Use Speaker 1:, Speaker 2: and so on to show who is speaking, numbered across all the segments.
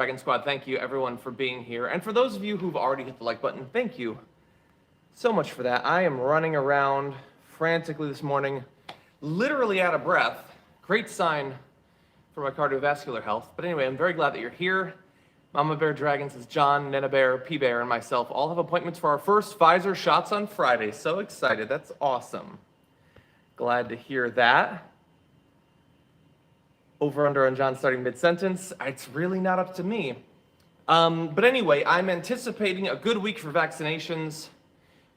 Speaker 1: Dragon Squad, thank you everyone for being here. And for those of you who've already hit the like button, thank you so much for that. I am running around frantically this morning, literally out of breath. Great sign for my cardiovascular health. But anyway, I'm very glad that you're here. Mama Bear Dragons is John, Nena Bear, P Bear, and myself all have appointments for our first Pfizer shots on Friday. So excited. That's awesome. Glad to hear that. Over under on John starting mid-sentence. It's really not up to me. But anyway, I'm anticipating a good week for vaccinations.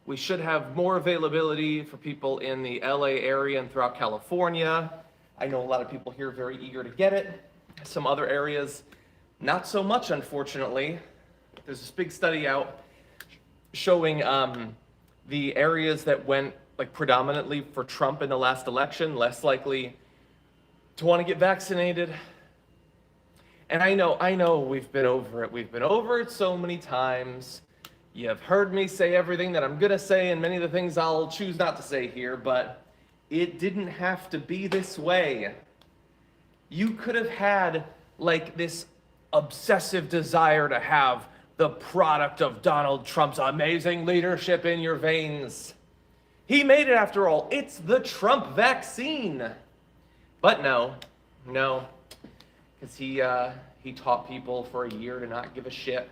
Speaker 1: We should have more availability for people in the LA area and throughout California. I know a lot of people here are very eager to get it. Some other areas, not so much, unfortunately. There's this big study out showing the areas that went predominantly for Trump in the last election, less likely to want to get vaccinated. And I know we've been over it. We've been over it so many times. You've heard me say everything that I'm gonna say and many of the things I'll choose not to say here, but it didn't have to be this way. You could have had this obsessive desire to have the product of Donald Trump's amazing leadership in your veins. He made it after all. It's the Trump vaccine. But no, because he taught people for a year to not give a shit.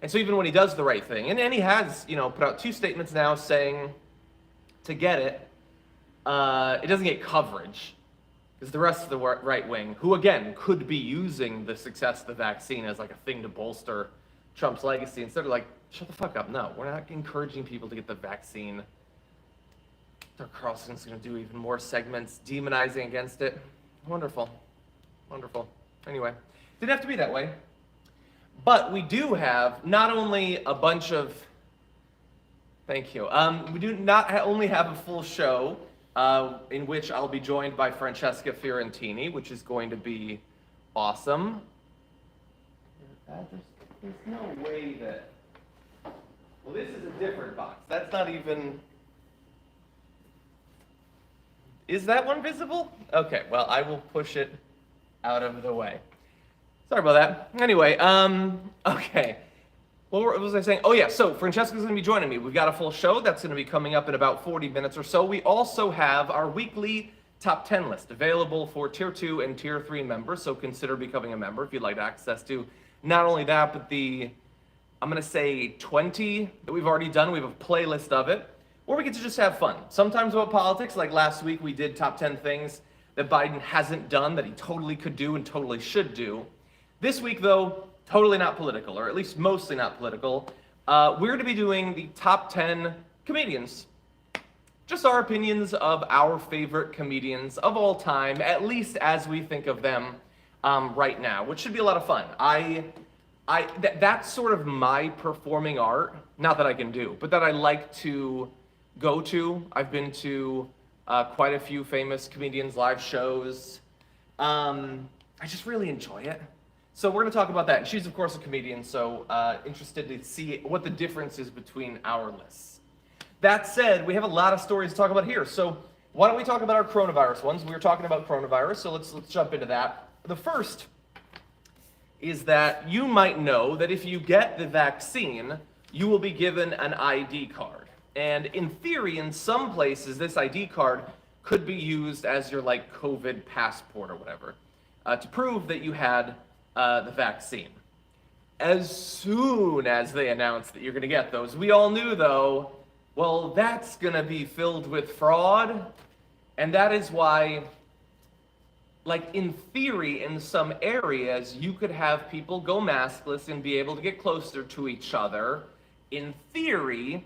Speaker 1: And so even when he does the right thing, and he has, put out 2 statements now saying to get it, it doesn't get coverage. Because the rest of the right wing, who again could be using the success of the vaccine as a thing to bolster Trump's legacy, instead of shut the fuck up. No, we're not encouraging people to get the vaccine. Tucker Carlson's going to do even more segments demonizing against it. Wonderful. Anyway, didn't have to be that way. But we do have not only a bunch of, thank you. We do not only have a full show in which I'll be joined by Francesca Fiorentini, which is going to be awesome. There's no way that, well, this is a different box. That's not even, is that one visible? Okay, well, I will push it out of the way. Sorry about that. Anyway, okay. What was I saying? Oh yeah, so Francesca's gonna be joining me. We've got a full show that's gonna be coming up in about 40 minutes or so. We also have our weekly top 10 list available for tier 2 and tier 3 members, so consider becoming a member if you'd like access to not only that, but the, I'm gonna say 20 that we've already done. We have a playlist of it, where we get to just have fun. Sometimes about politics, like last week we did top 10 things that Biden hasn't done that he totally could do and totally should do. This week though, totally not political, or at least mostly not political. We're going to be doing the top 10 comedians. Just our opinions of our favorite comedians of all time, at least as we think of them right now, which should be a lot of fun. That's sort of my performing art, not that I can do, but that I like to go to. I've been to quite a few famous comedians' live shows. I just really enjoy it. So we're going to talk about that. And she's, of course, a comedian, so interested to see what the difference is between our lists. That said, we have a lot of stories to talk about here. So why don't we talk about our coronavirus ones? We were talking about coronavirus, so let's jump into that. The first is that you might know that if you get the vaccine, you will be given an ID card. And in theory, in some places, this ID card could be used as your COVID passport or whatever, to prove that you had the vaccine. As soon as they announced that you're going to get those, we all knew though, well, that's going to be filled with fraud. And that is why, in theory, in some areas, you could have people go maskless and be able to get closer to each other, in theory,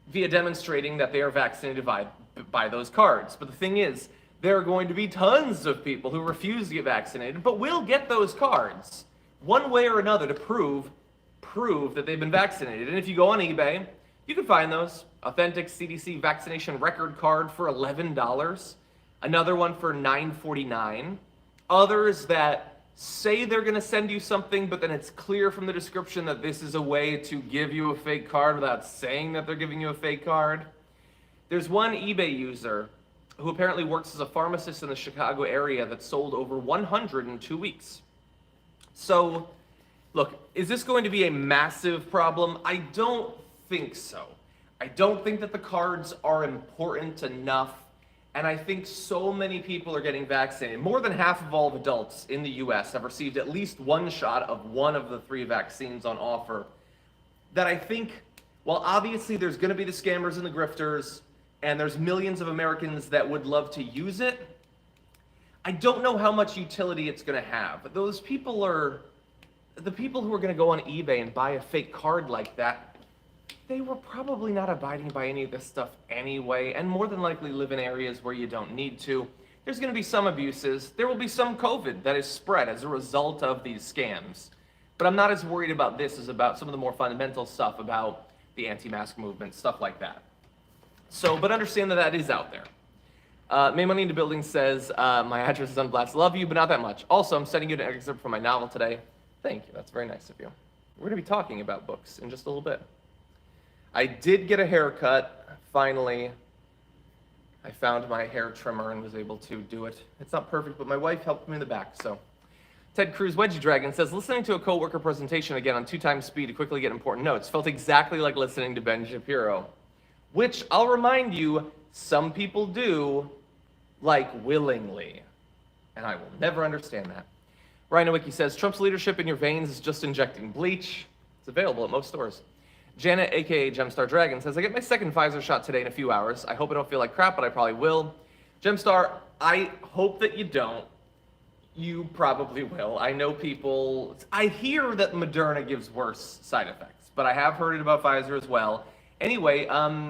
Speaker 1: via demonstrating that they are vaccinated by those cards. But the thing is, there are going to be tons of people who refuse to get vaccinated, but will get those cards one way or another to prove that they've been vaccinated. And if you go on eBay, you can find those. Authentic CDC vaccination record card for $11. Another one for $9.49. Others that say they're going to send you something, but then it's clear from the description that this is a way to give you a fake card without saying that they're giving you a fake card. There's one eBay user who apparently works as a pharmacist in the Chicago area that sold over 100 in 2 weeks. So Look, is this going to be a massive problem? I don't think so. I don't think that the cards are important enough. And I think so many people are getting vaccinated. More than half of all adults in the US have received at least one shot of one of the 3 vaccines on offer. That I think, while obviously there's going to be the scammers and the grifters, and there's millions of Americans that would love to use it, I don't know how much utility it's going to have. Those people are, the people who are going to go on eBay and buy a fake card like that, they were probably not abiding by any of this stuff anyway, and more than likely live in areas where you don't need to. There's going to be some abuses. There will be some COVID that is spread as a result of these scams. But I'm not as worried about this as about some of the more fundamental stuff about the anti-mask movement, stuff like that. So, but understand that that is out there. May Money in the Building says, my address is on blast. Love you, but not that much. Also, I'm sending you an excerpt from my novel today. Thank you. That's very nice of you. We're going to be talking about books in just a little bit. I did get a haircut, finally. I found my hair trimmer and was able to do it. It's not perfect, but my wife helped me in the back, so. Ted Cruz Wedgie Dragon says, listening to a coworker presentation again on 2 times speed to quickly get important notes felt exactly like listening to Ben Shapiro. Which, I'll remind you, some people do, like, willingly. And I will never understand that. Rhino Wiki says, Trump's leadership in your veins is just injecting bleach. It's available at most stores. Janet, aka Gemstar Dragon, says, I get my second Pfizer shot today in a few hours. I hope I don't feel like crap, but I probably will. Gemstar, I hope that you don't. You probably will. I know people, I hear that Moderna gives worse side effects, but I have heard it about Pfizer as well. Anyway,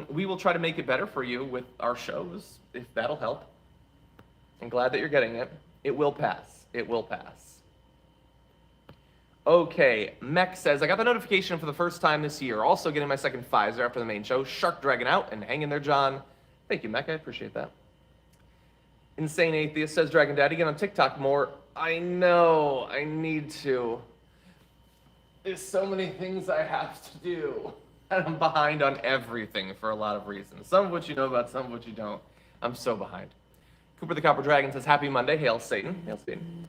Speaker 1: we will try to make it better for you with our shows, if that'll help. I'm glad that you're getting it. It will pass. It will pass. Okay, Mech says, I got the notification for the first time this year. Also getting my second Pfizer after the main show. Shark Dragon out and hang in there, John. Thank you, Mech. I appreciate that. Insane Atheist says, Dragon Daddy, get on TikTok more. I know. I need to. There's so many things I have to do. And I'm behind on everything for a lot of reasons. Some of which you know about, some of which you don't. I'm so behind. Cooper the Copper Dragon says, Happy Monday. Hail Satan. Hail Satan.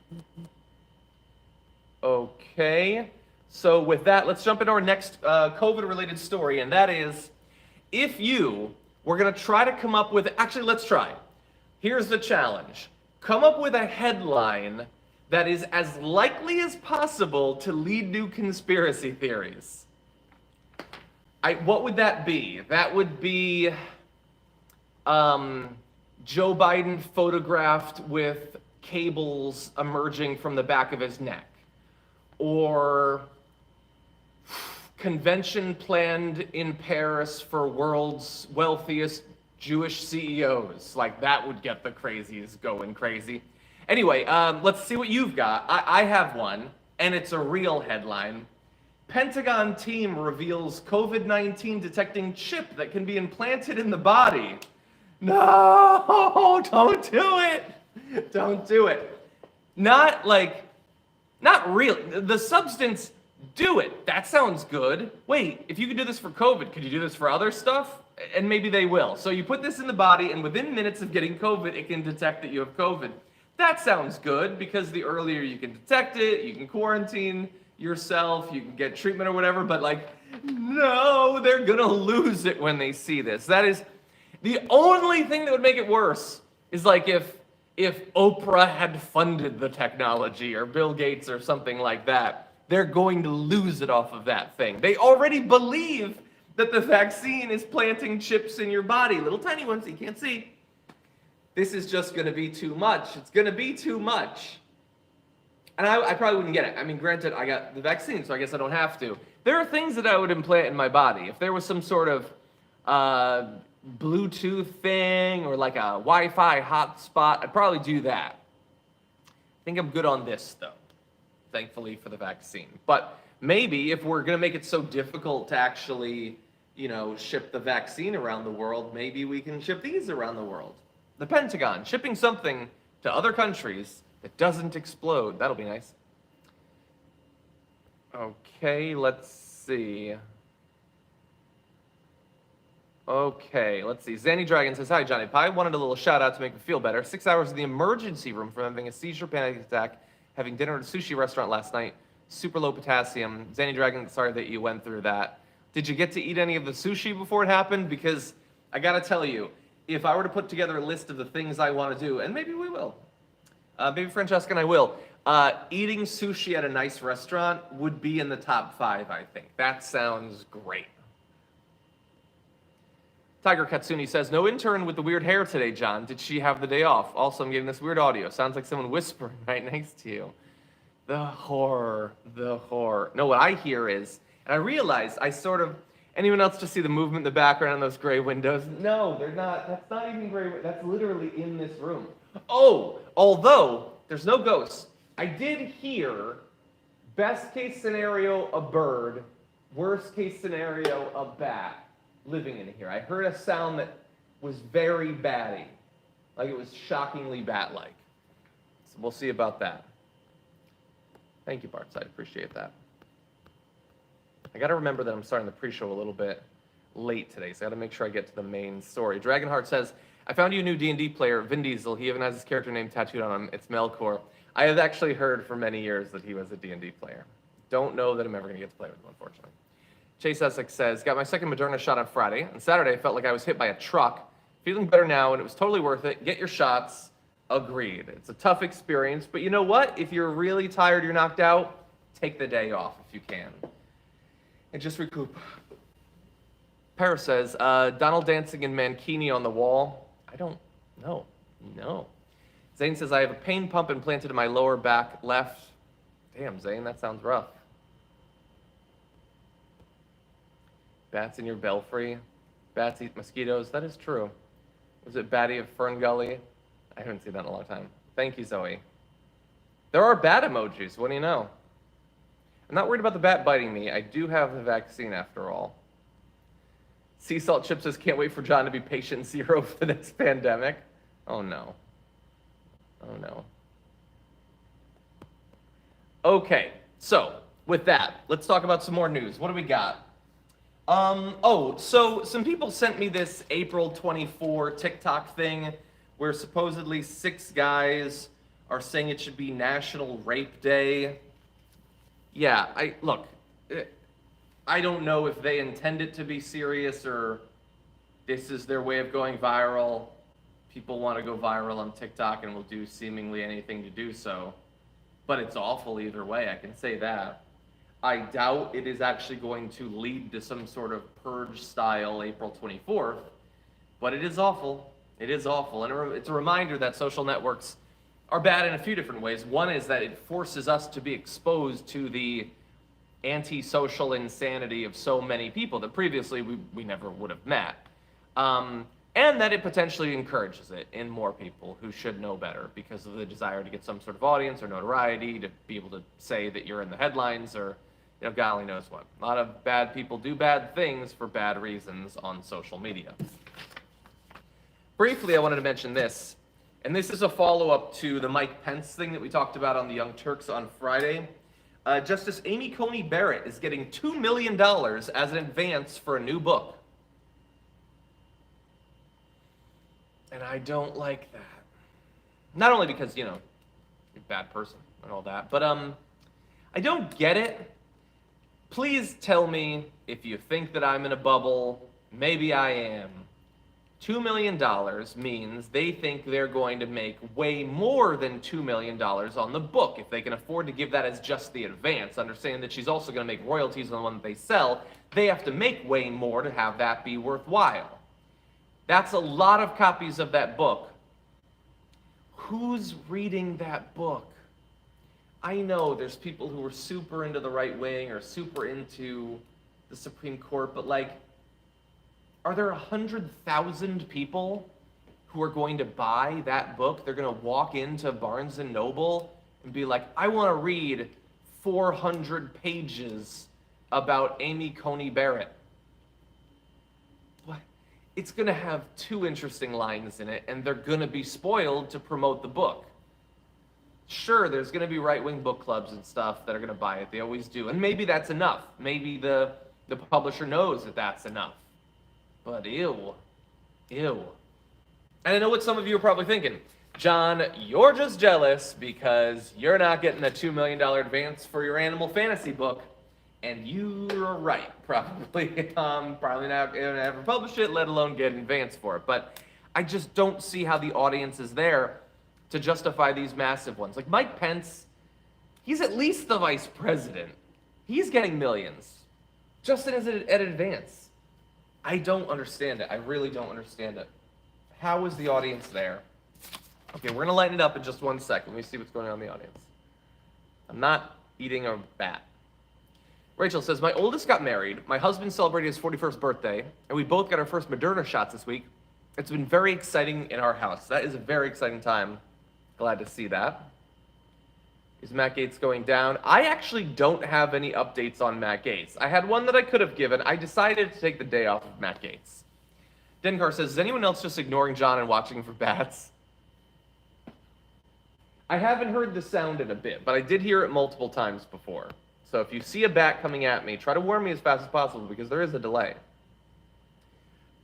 Speaker 1: Okay, so with that, let's jump into our next COVID-related story, and that is, if you were going to try to come up with, actually, let's try. Here's the challenge. Come up with a headline that is as likely as possible to lead to conspiracy theories. What would that be? That would be Joe Biden photographed with cables emerging from the back of his neck. Or convention planned in Paris for world's wealthiest Jewish CEOs. Like, that would get the crazies going crazy. Anyway, let's see what you've got. I have one, and it's a real headline. Pentagon team reveals COVID-19 detecting chip that can be implanted in the body. No, don't do it. Don't do it. Not real. The substance, do it. That sounds good. Wait, if you could do this for COVID, could you do this for other stuff? And maybe they will. So you put this in the body, and within minutes of getting COVID, it can detect that you have COVID. That sounds good, because the earlier you can detect it, you can quarantine yourself, you can get treatment or whatever, but no, they're gonna lose it when they see this. That is, the only thing that would make it worse is if Oprah had funded the technology, or Bill Gates or something like that. They're going to lose it off of that thing. They already believe that the vaccine is planting chips in your body, little tiny ones you can't see. This is just gonna be too much. It's gonna be too much. And I probably wouldn't get it. I mean, granted, I got the vaccine, so I guess I don't have to. There are things that I would implant in my body. If there was some sort of Bluetooth thing or like a Wi-Fi hotspot, I'd probably do that. I think I'm good on this, though, thankfully for the vaccine. But maybe if we're going to make it so difficult to actually, ship the vaccine around the world, maybe we can ship these around the world. The Pentagon, shipping something to other countries that doesn't explode. That'll be nice. Okay, let's see. Zanny Dragon says, hi, Johnny Pie. Wanted a little shout out to make me feel better. 6 hours in the emergency room from having a seizure panic attack, having dinner at a sushi restaurant last night. super low potassium. Zanny Dragon, sorry that you went through that. Did you get to eat any of the sushi before it happened? Because I gotta tell you, if I were to put together a list of the things I want to do, and maybe we will, maybe Francesca and I will, eating sushi at a nice restaurant would be in the top 5, I think. That sounds great. Tiger Katsuni says, no intern with the weird hair today, John. Did she have the day off? Also, I'm getting this weird audio. Sounds like someone whispering right next to you. The horror, the horror. No, what I hear is, and I realize I sort of, anyone else just see the movement in the background on those gray windows? No, they're not. That's not even gray. That's literally in this room. Oh, although there's no ghosts, I did hear best case scenario, a bird, worst case scenario, a bat living in here. I heard a sound that was very batty, like it was shockingly bat-like. So we'll see about that. Thank you, Bart's. I appreciate that. I got to remember that I'm starting the pre-show a little bit late today, so I got to make sure I get to the main story. Dragonheart says, I found you a new D&D player, Vin Diesel. He even has his character name tattooed on him. It's Melkor. I have actually heard for many years that he was a D&D player. Don't know that I'm ever going to get to play with him, unfortunately. Chase Essex says, got my second Moderna shot on Friday. On Saturday, I felt like I was hit by a truck. Feeling better now, and it was totally worth it. Get your shots. Agreed. It's a tough experience, but you know what? If you're really tired, you're knocked out, take the day off if you can. And just recoup. Paris says, Donald dancing in Mankini on the wall. I don't know. No. Zane says, I have a pain pump implanted in my lower back left. Damn, Zane, that sounds rough. Bats in your belfry. Bats eat mosquitoes. That is true. Was it Batty of Fern Gully? I haven't seen that in a long time. Thank you, Zoe. There are bat emojis. What do you know? I'm not worried about the bat biting me. I do have the vaccine after all. Sea Salt Chip says, can't wait for John to be patient zero for the next pandemic. Oh, no. Oh, no. Okay, so with that, let's talk about some more news. What do we got? So some people sent me this April 24 TikTok thing where supposedly 6 guys are saying it should be National Rape Day. Yeah, I don't know if they intend it to be serious or this is their way of going viral. People want to go viral on TikTok and will do seemingly anything to do so. But it's awful either way, I can say that. I doubt it is actually going to lead to some sort of purge-style April 24th, but it is awful. It is awful, and it's a reminder that social networks are bad in a few different ways. One is that it forces us to be exposed to the antisocial insanity of so many people that previously we never would have met. And that it potentially encourages it in more people who should know better because of the desire to get some sort of audience or notoriety, to be able to say that you're in the headlines or, God only knows what. A lot of bad people do bad things for bad reasons on social media. Briefly, I wanted to mention this, and this is a follow-up to the Mike Pence thing that we talked about on the Young Turks on Friday. Justice Amy Coney Barrett is getting $2 million as an advance for a new book. And I don't like that. Not only because, you're a bad person and all that, but I don't get it. Please tell me if you think that I'm in a bubble. Maybe I am. $2 million means they think they're going to make way more than $2 million on the book if they can afford to give that as just the advance, understanding that she's also going to make royalties on the one that they sell. They have to make way more to have that be worthwhile. That's a lot of copies of that book. Who's reading that book? I know there's people who are super into the right wing or super into the Supreme Court, but are there 100,000 people who are going to buy that book? They're going to walk into Barnes & Noble and be like, I want to read 400 pages about Amy Coney Barrett. What? It's going to have 2 interesting lines in it, and they're going to be spoiled to promote the book. Sure, there's going to be right-wing book clubs and stuff that are going to buy it. They always do. And maybe that's enough. Maybe the publisher knows that that's enough. But ew. And I know what some of you are probably thinking. John, you're just jealous because you're not getting a $2 million advance for your Animal Fantasy book. And you're right, probably. Probably not going to ever publish it, let alone get an advance for it. But I just don't see how the audience is there to justify these massive ones. Like Mike Pence, he's at least the vice president. He's getting millions just as an advance. I don't understand it. I really don't understand it. How is the audience there? Okay, we're going to lighten it up in just 1 second. Let me see what's going on in the audience. I'm not eating a bat. Rachel says, my oldest got married. My husband celebrated his 41st birthday, and we both got our first Moderna shots this week. It's been very exciting in our house. That is a very exciting time. Glad to see that. Is Matt Gaetz going down? I actually don't have any updates on Matt Gaetz. I had one that I could have given. I decided to take the day off of Matt Gaetz. Dengar says, is anyone else just ignoring John and watching for bats? I haven't heard the sound in a bit, but I did hear it multiple times before. So if you see a bat coming at me, try to warn me as fast as possible because there is a delay.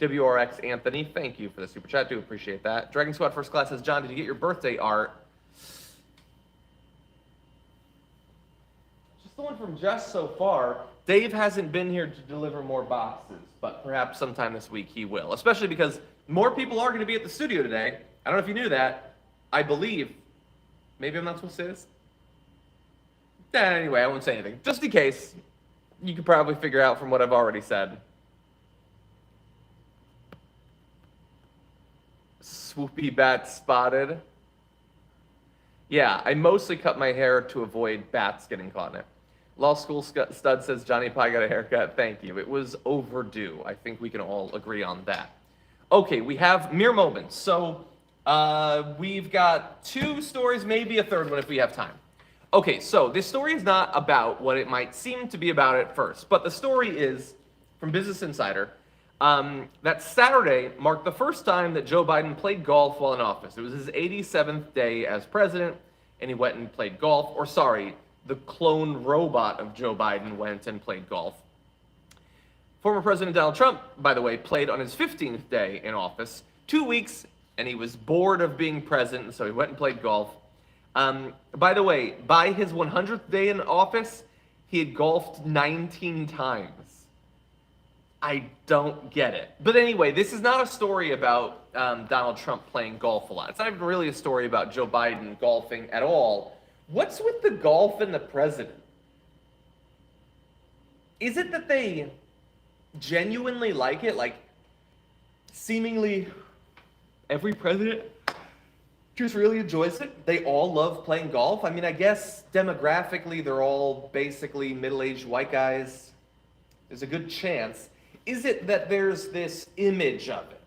Speaker 1: WRX Anthony, thank you for the super chat. Do appreciate that. Dragon Squad First Class says, John, did you get your birthday art? Just the one from Jess so far. Dave hasn't been here to deliver more boxes, but perhaps sometime this week he will, especially because more people are going to be at the studio today. I don't know if you knew that. I believe. Maybe I'm not supposed to say this. Anyway, I won't say anything. Just in case, you could probably figure out from what I've already said. Swoopy bat spotted. Yeah, I mostly cut my hair to avoid bats getting caught in it. Law School Stud says, Johnny Pie got a haircut. Thank you. It was overdue. I think we can all agree on that. Okay, we have mere moments. So we've got 2 stories, maybe a third one if we have time. Okay, so this story is not about what it might seem to be about at first, but the story is from Business Insider that Saturday marked the first time that Joe Biden played golf while in office. It was his 87th day as president, and he went and played golf. Or sorry, the clone robot of Joe Biden went and played golf. Former President Donald Trump, by the way, played on his 15th day in office, 2 weeks, and he was bored of being president, so he went and played golf. By the way, by his 100th day in office, he had golfed 19 times. I don't get it. But anyway, this is not a story about Donald Trump playing golf a lot. It's not even really a story about Joe Biden golfing at all. What's with the golf and the president? Is it that they genuinely like it? Like, seemingly every president just really enjoys it. They all love playing golf. I mean, I guess demographically, they're all basically middle-aged white guys. There's a good chance. Is it that there's this image of it?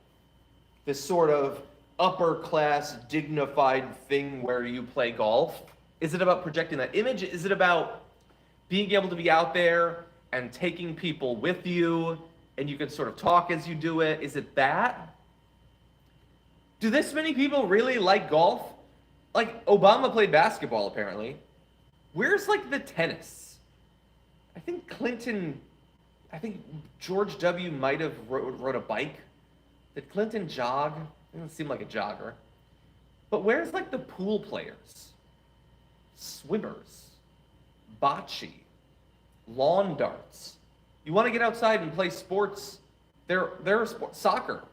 Speaker 1: This sort of upper-class, dignified thing where you play golf? Is it about projecting that image? Is it about being able to be out there and taking people with you, and you can sort of talk as you do it? Is it that? Do this many people really like golf? Like, Obama played basketball, apparently. Where's, like, the tennis? I think George W. might have rode a bike. Did Clinton jog? He doesn't seem like a jogger. But where's, like, the pool players? Swimmers? Bocce? Lawn darts? You want to get outside and play sports? There are sports. Soccer.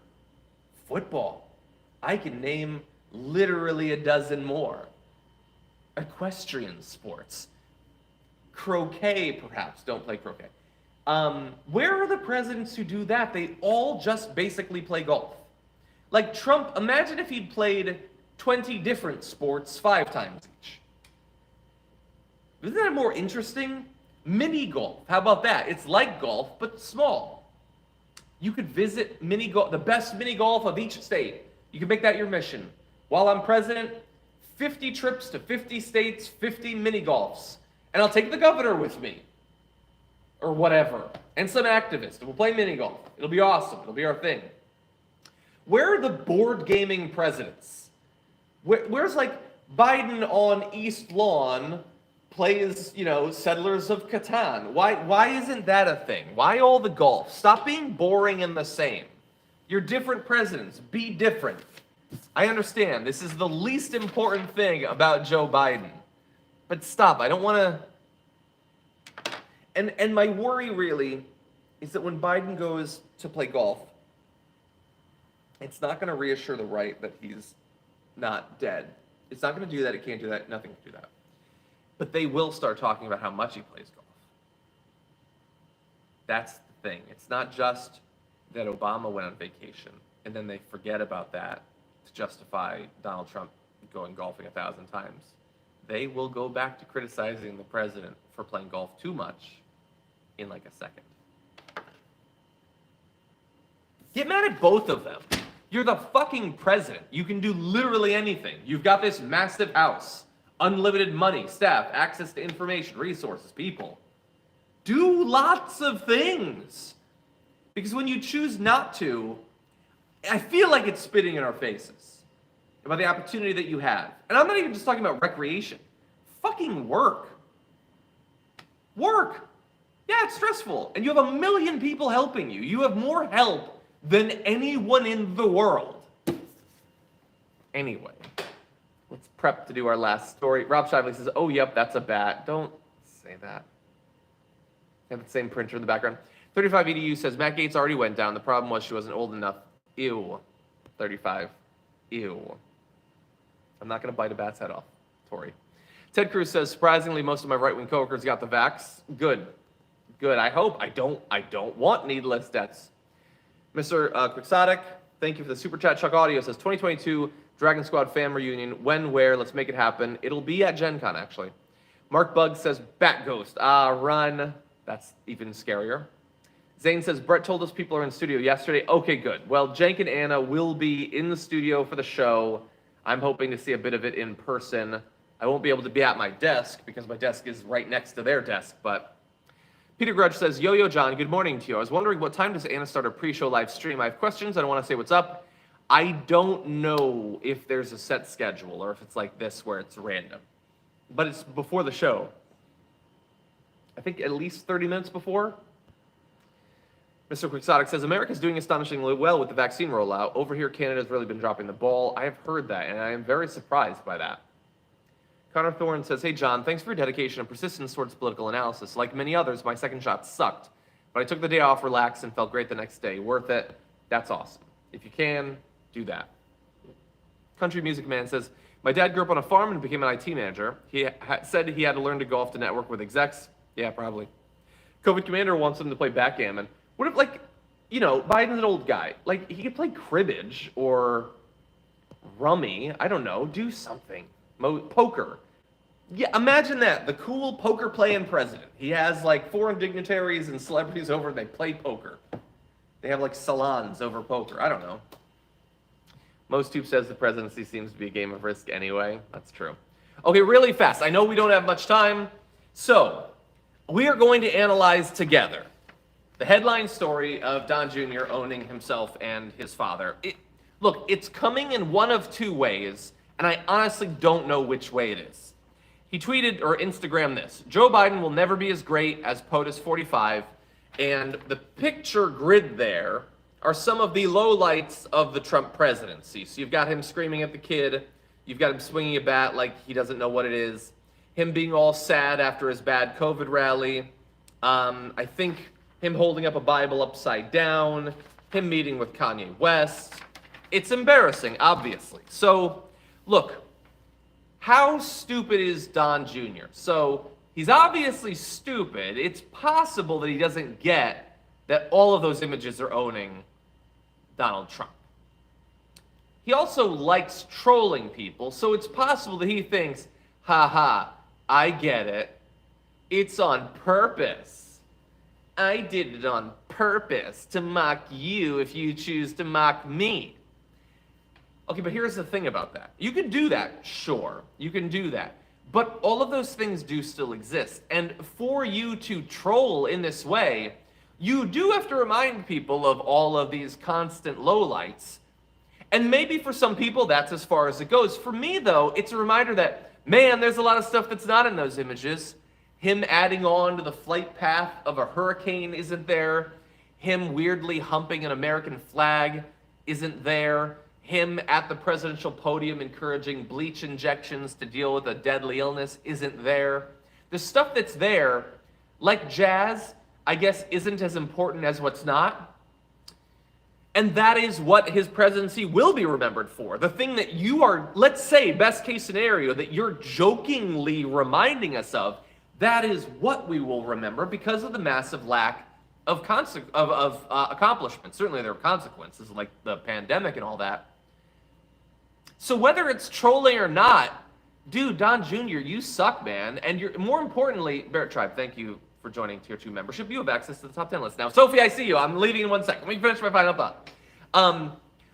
Speaker 1: Football. I can name literally a dozen more. Equestrian sports. Croquet, perhaps. Don't play croquet. Where are the presidents who do that? They all just basically play golf. Like Trump, imagine if he'd played 20 different sports 5 times each. Isn't that more interesting? Mini golf. How about that? It's like golf, but small. You could visit mini golf, the best mini golf of each state. You can make that your mission. While I'm president, 50 trips to 50 states, 50 mini golfs. And I'll take the governor with me. Or whatever. And some activists. We'll play mini golf. It'll be awesome. It'll be our thing. Where are the board gaming presidents? Where's like Biden on East Lawn plays, Settlers of Catan? Why isn't that a thing? Why all the golf? Stop being boring and the same. You're different presidents. Be different. I understand. This is the least important thing about Joe Biden. But stop. I don't want to... And my worry really is that when Biden goes to play golf, it's not going to reassure the right that he's not dead. It's not going to do that. It can't do that. Nothing can do that. But they will start talking about how much he plays golf. That's the thing. It's not just that Obama went on vacation and then they forget about that to justify Donald Trump going golfing 1,000 times. They will go back to criticizing the president for playing golf too much in like a second. Get mad at both of them. You're the fucking president. You can do literally anything. You've got this massive house, unlimited money, staff, access to information, resources, people. Do lots of things. Because when you choose not to, I feel like it's spitting in our faces about the opportunity that you have. And I'm not even just talking about recreation. Fucking work. Work. Yeah, it's stressful. And you have 1 million people helping you. You have more help than anyone in the world. Anyway, let's prep to do our last story. Rob Shively says, oh, yep, that's a bat. Don't say that. I have the same printer in the background. 35 EDU says, Matt Gaetz already went down. The problem was she wasn't old enough. Ew. 35. Ew. I'm not going to bite a bat's head off, Tori. Ted Cruz says, surprisingly, most of my right-wing coworkers got the vax. Good. Good. I hope. I don't want needless deaths. Mr. Quixotic, thank you for the super chat. Chuck Audio says, 2022 Dragon Squad fan reunion. When, where? Let's make it happen. It'll be at Gen Con, actually. Mark Bugg says, Bat Ghost. Run. That's even scarier. Zane says, Brett told us people are in studio yesterday. Okay, good. Well, Jank and Anna will be in the studio for the show. I'm hoping to see a bit of it in person. I won't be able to be at my desk because my desk is right next to their desk, but Peter Grudge says, Yo-Yo John, good morning to you. I was wondering what time does Anna start a pre-show live stream? I have questions. I don't want to say what's up. I don't know if there's a set schedule or if it's like this where it's random, but it's before the show. I think at least 30 minutes before. Mr. Quixotic says, America's doing astonishingly well with the vaccine rollout. Over here, Canada's really been dropping the ball. I have heard that, and I am very surprised by that. Connor Thorne says, hey, John, thanks for your dedication and persistence towards political analysis. Like many others, my second shot sucked, but I took the day off, relaxed, and felt great the next day. Worth it. That's awesome. If you can, do that. Country Music Man says, my dad grew up on a farm and became an IT manager. He said he had to learn to golf to network with execs. Yeah, probably. COVID Commander wants him to play backgammon. What if, like, you know, Biden's an old guy. Like, he could play cribbage or rummy. I don't know. Do something. Poker. Yeah, imagine that. The cool poker playing president. He has, like, foreign dignitaries and celebrities over and they play poker. They have, like, salons over poker. I don't know. Mostube says the presidency seems to be a game of risk anyway. That's true. Okay, really fast. I know we don't have much time. So, we are going to analyze together the headline story of Don Jr. owning himself and his father. Look, it's coming in one of two ways, and I honestly don't know which way it is. He tweeted or Instagrammed this. Joe Biden will never be as great as POTUS 45, and the picture grid there are some of the lowlights of the Trump presidency. So you've got him screaming at the kid. You've got him swinging a bat like he doesn't know what it is. Him being all sad after his bad COVID rally. I think him holding up a Bible upside down, him meeting with Kanye West. It's embarrassing, obviously. So, look, how stupid is Don Jr.? So, he's obviously stupid. It's possible that he doesn't get that all of those images are owning Donald Trump. He also likes trolling people, so it's possible that he thinks, haha, I get it. It's on purpose. I did it on purpose to mock you if you choose to mock me. Okay, but here's the thing about that. You can do that, sure. You can do that. But all of those things do still exist. And for you to troll in this way, you do have to remind people of all of these constant lowlights. And maybe for some people, that's as far as it goes. For me, though, it's a reminder that, man, there's a lot of stuff that's not in those images. Him adding on to the flight path of a hurricane isn't there. Him weirdly humping an American flag isn't there. him at the presidential podium encouraging bleach injections to deal with a deadly illness isn't there. The stuff that's there, like jazz, I guess isn't as important as what's not. And that is what his presidency will be remembered for. The thing that you are, let's say, best case scenario, that you're jokingly reminding us of, that is what we will remember because of the massive lack of accomplishment. Certainly there are consequences like the pandemic and all that. So whether it's trolling or not, dude, Don Jr., you suck, man. And you're, more importantly, Barrett Tribe, thank you for joining Tier 2 membership. You have access to the top 10 list now. Sophie, I see you. I'm leaving in 1 second. Let me finish my final thought.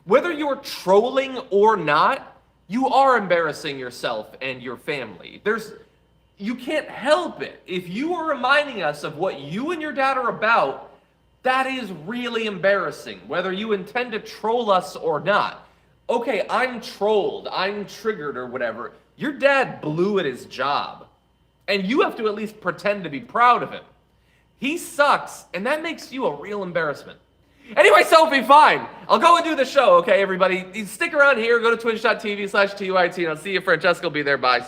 Speaker 1: Whether you're trolling or not, you are embarrassing yourself and your family. You can't help it. If you are reminding us of what you and your dad are about, that is really embarrassing, whether you intend to troll us or not. Okay, I'm trolled, I'm triggered or whatever. Your dad blew at his job, and you have to at least pretend to be proud of him. He sucks, and that makes you a real embarrassment. Anyway, Sophie, fine. I'll go and do the show, okay, everybody? Stick around here, go to twitch.tv/TUIT, and I'll see you. Francesca will be there. Bye.